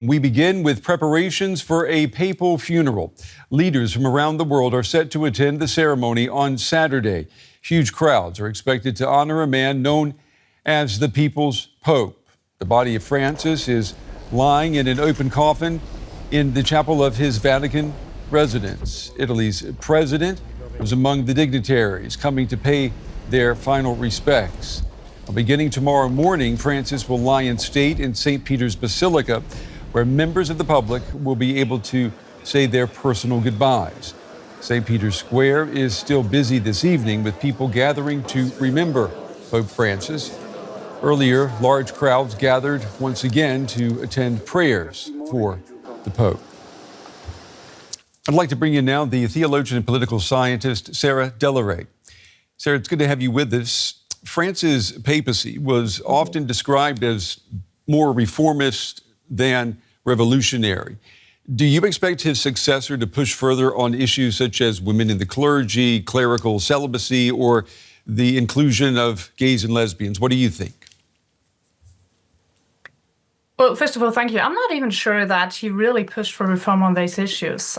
We begin with preparations for a papal funeral. Leaders from around the world are set to attend the ceremony on Saturday. Huge crowds are expected to honor a man known as the People's Pope. The body of Francis is lying in an open coffin in the chapel of his Vatican residence. Italy's president was among the dignitaries coming to pay their final respects. Beginning tomorrow morning, Francis will lie in state in St. Peter's Basilica, where members of the public will be able to say their personal goodbyes. St. Peter's Square is still busy this evening with people gathering to remember Pope Francis. Earlier, large crowds gathered once again to attend prayers for the Pope. I'd like to bring in now the theologian and political scientist, Sarah Delere. Sarah, it's good to have you with us. Francis' papacy was often described as more reformist than revolutionary. Do you expect his successor to push further on issues such as women in the clergy, clerical celibacy, or the inclusion of gays and lesbians? What do you think? Well, first of all, thank you. I'm not even sure that he really pushed for reform on these issues.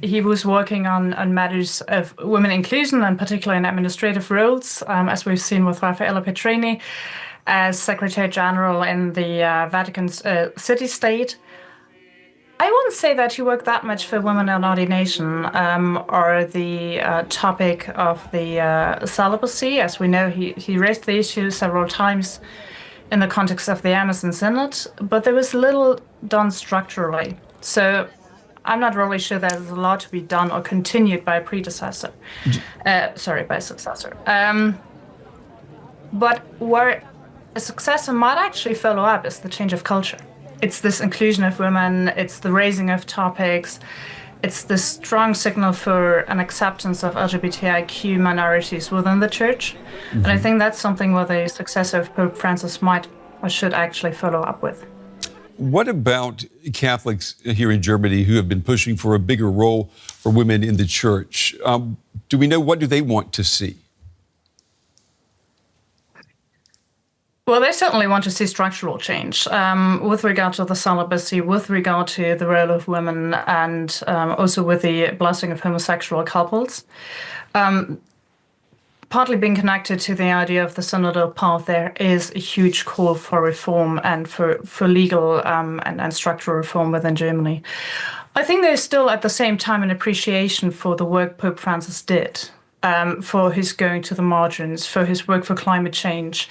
He was working on matters of women inclusion, and particularly in administrative roles, as we've seen with Raffaella Petrini as Secretary General in the Vatican's city-state. I wouldn't say that he worked that much for women in ordination or the topic of the celibacy. As we know, he raised the issue several times in the context of the Amazon Synod, but there was little done structurally. So I'm not really sure there's a lot to be done or continued by a predecessor. By a successor. But where a successor might actually follow up is the change of culture. It's this inclusion of women, it's the raising of topics, it's the strong signal for an acceptance of LGBTQ minorities within the church. Mm-hmm. And I think that's something where the successor of Pope Francis might or should actually follow up with. What about Catholics here in Germany who have been pushing for a bigger role for women in the church? Do we know, what do they want to see? Well, they certainly want to see structural change with regard to the celibacy, with regard to the role of women, and also with the blessing of homosexual couples. Partly being connected to the idea of the synodal path, there is a huge call for reform and for legal and structural reform within Germany. I think there's still at the same time an appreciation for the work Pope Francis did. For his going to the margins, for his work for climate change,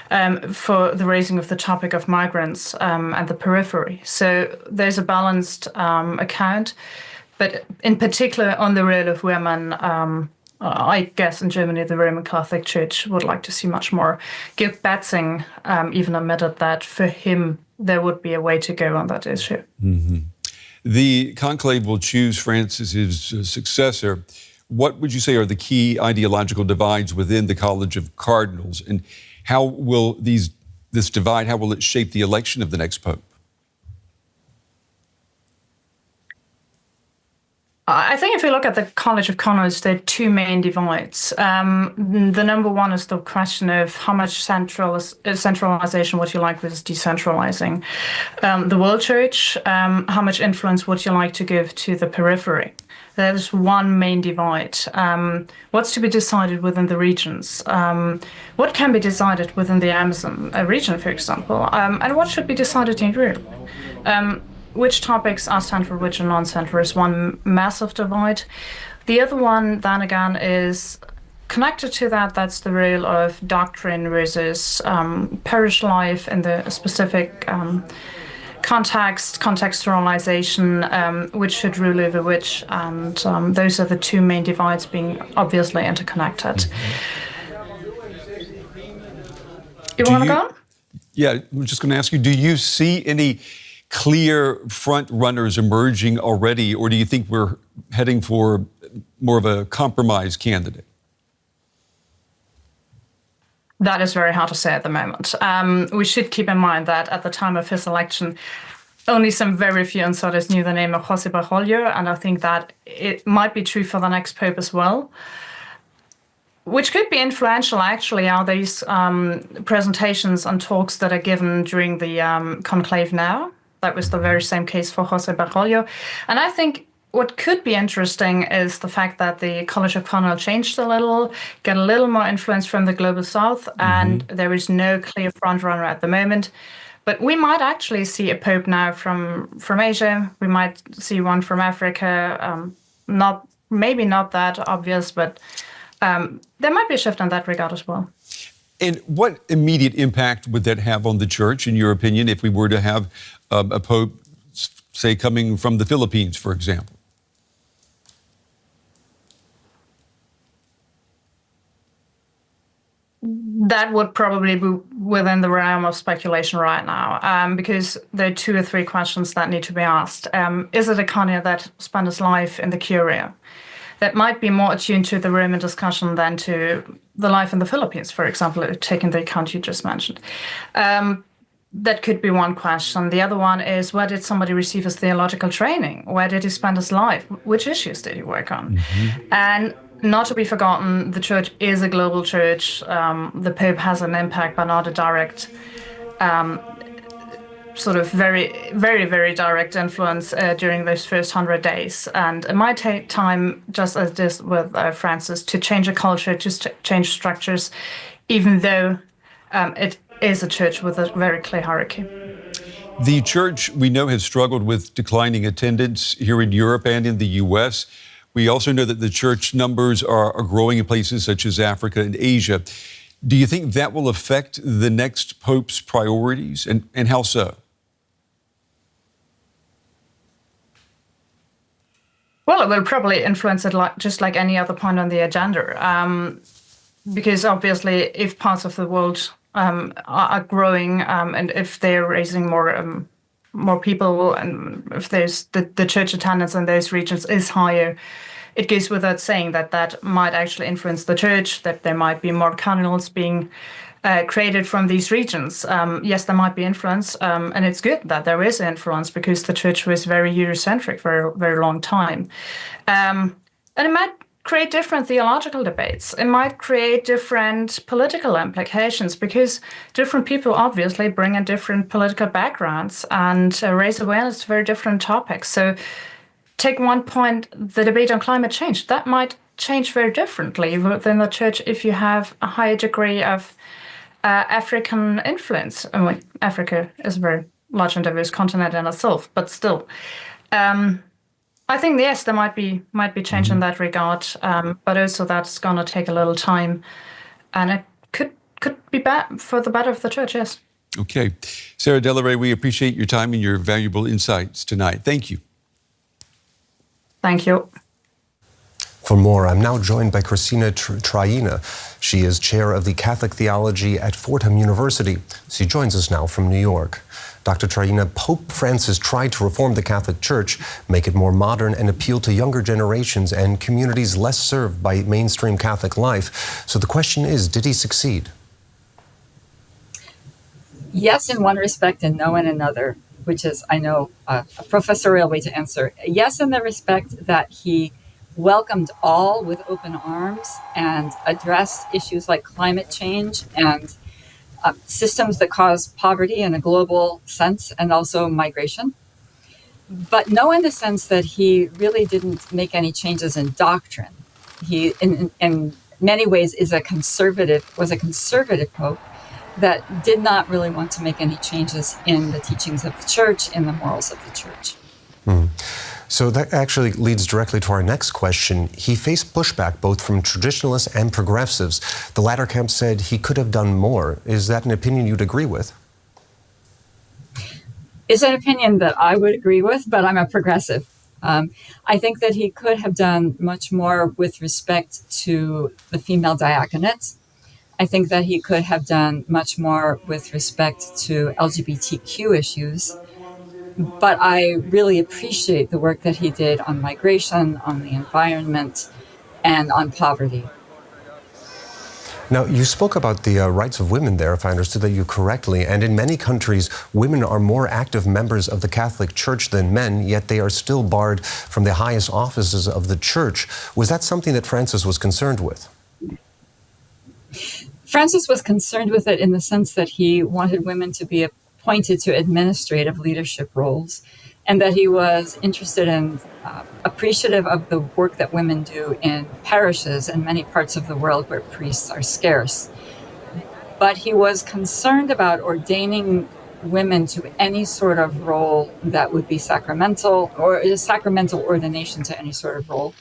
for the raising of the topic of migrants and the periphery. So there's a balanced account, but in particular on the role of women, I guess in Germany the Roman Catholic Church would like to see much more. Georg Betzing even admitted that for him there would be a way to go on that issue. Mm-hmm. The conclave will choose Francis's successor. What would you say are the key ideological divides within the College of Cardinals, and how will this divide, how will it shape the election of the next pope? I think if you look at the College of Cardinals, there are two main divides. The number one is the question of how much centralization would you like versus decentralizing the world church, how much influence would you like to give to the periphery. There's one main divide. What's to be decided within the regions? What can be decided within the Amazon region, for example? And what should be decided in Europe? Which topics are central, which are non-central is one massive divide. The other one, then again, is connected to that. That's the role of doctrine versus parish life in the specific contextualization, which should rule over which, and those are the two main divides being obviously interconnected. You want to go on? Yeah, I'm just going to ask you, do you see any clear front runners emerging already, or do you think we're heading for more of a compromise candidate? That is very hard to say at the moment. We should keep in mind that at the time of his election, only some very few insiders knew the name of José Bergoglio, and I think that it might be true for the next pope as well. Which could be influential, actually, are these presentations and talks that are given during the conclave now. That was the very same case for Jose Bergoglio. And I think what could be interesting is the fact that the College of Cardinal changed a little, get a little more influence from the Global South, and there is no clear frontrunner at the moment. But we might actually see a pope now from Asia. We might see one from Africa. Maybe not that obvious, but there might be a shift in that regard as well. And what immediate impact would that have on the church, in your opinion, if we were to have a pope, say, coming from the Philippines, for example? That would probably be within the realm of speculation right now, because there are 2 or 3 questions that need to be asked. Is it a cardinal that spent his life in the Curia? That might be more attuned to the Roman discussion than to the life in the Philippines, for example, taking the account you just mentioned. That could be one question. The other one is, where did somebody receive his theological training? Where did he spend his life? Which issues did he work on? And not to be forgotten, the church is a global church. The Pope has an impact, but not a direct, sort of very, very, very direct influence during those first 100 days. And it might take time, just as this with Francis, to change a culture, to change structures, even though it is a church with a very clear hierarchy. The church, we know, has struggled with declining attendance here in Europe and in the U.S. We also know that the church numbers are growing in places such as Africa and Asia. Do you think that will affect the next pope's priorities, and how so? Well, it will probably influence it just like any other point on the agenda, because obviously if parts of the world are growing and if they're raising more people, and if there's the church attendance in those regions is higher, it goes without saying that might actually influence the church, that there might be more cardinals being created from these regions. Yes, there might be influence, and it's good that there is influence because the church was very Eurocentric for a very long time. And it might create different theological debates. It might create different political implications because different people obviously bring in different political backgrounds and raise awareness to very different topics. So take one point, the debate on climate change. That might change very differently within the church if you have a higher degree of African influence. I mean, Africa is a very large and diverse continent in itself, but still. I think, yes, there might be change in that regard, but also that's going to take a little time, and it could be bad for the better of the church, yes. Okay. Sarah Delere, we appreciate your time and your valuable insights tonight. Thank you. Thank you. For more, I'm now joined by Cristina Traina. She is chair of the Catholic Theology at Fordham University. She joins us now from New York. Dr. Traina, Pope Francis tried to reform the Catholic Church, make it more modern, and appeal to younger generations and communities less served by mainstream Catholic life. So the question is, did he succeed? Yes, in one respect, and no in another, which is, I know, a professorial way to answer. Yes, in the respect that he welcomed all with open arms and addressed issues like climate change and systems that cause poverty in a global sense, and also migration. But no, in the sense that he really didn't make any changes in doctrine. He, in many ways, was a conservative pope that did not really want to make any changes in the teachings of the church, in the morals of the church. So that actually leads directly to our next question. He faced pushback both from traditionalists and progressives. The latter camp said he could have done more. Is that an opinion you'd agree with? It's an opinion that I would agree with, but I'm a progressive. I think that he could have done much more with respect to the female diaconate. I think that he could have done much more with respect to LGBTQ issues. But I really appreciate the work that he did on migration, on the environment, and on poverty. Now, you spoke about the rights of women there, if I understood that you correctly. And in many countries, women are more active members of the Catholic Church than men, yet they are still barred from the highest offices of the Church. Was that something that Francis was concerned with? Francis was concerned with it in the sense that he wanted women to be pointed to administrative leadership roles, and that he was interested in, appreciative of the work that women do in parishes in many parts of the world where priests are scarce. But he was concerned about ordaining women to any sort of role that would be sacramental, or a sacramental ordination to any sort of role,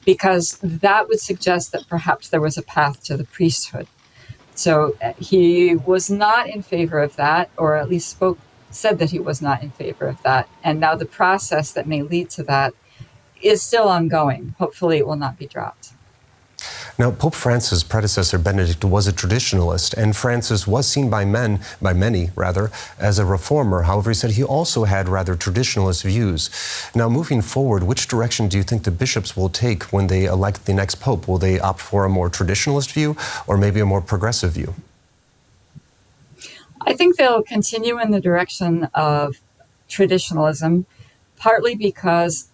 because that would suggest that perhaps there was a path to the priesthood. So he was not in favor of that, or at least said that he was not in favor of that. And now the process that may lead to that is still ongoing. Hopefully it will not be dropped. Now, Pope Francis' predecessor, Benedict, was a traditionalist, and Francis was seen by many, as a reformer. However, he said he also had rather traditionalist views. Now, moving forward, which direction do you think the bishops will take when they elect the next pope? Will they opt for a more traditionalist view or maybe a more progressive view? I think they'll continue in the direction of traditionalism, partly because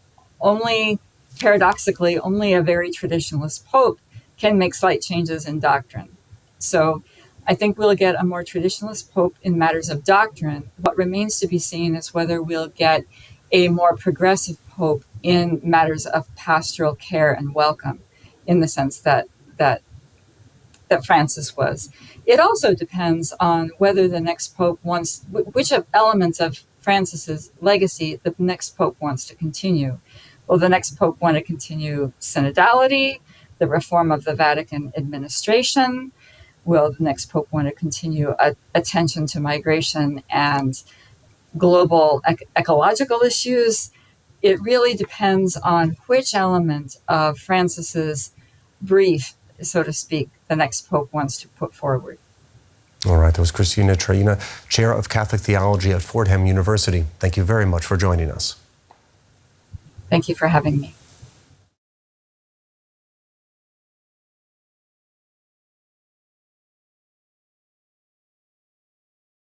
paradoxically, only a very traditionalist pope can make slight changes in doctrine. So I think we'll get a more traditionalist pope in matters of doctrine. What remains to be seen is whether we'll get a more progressive pope in matters of pastoral care and welcome, in the sense that Francis was. It also depends on whether the next pope wants, which elements of Francis's legacy the next pope wants to continue. Will the next pope want to continue synodality, the reform of the Vatican administration? Will the next pope want to continue attention to migration and global ecological issues? It really depends on which element of Francis's brief, so to speak, the next pope wants to put forward. All right, that was Cristina Traina, Chair of Catholic Theology at Fordham University. Thank you very much for joining us. Thank you for having me.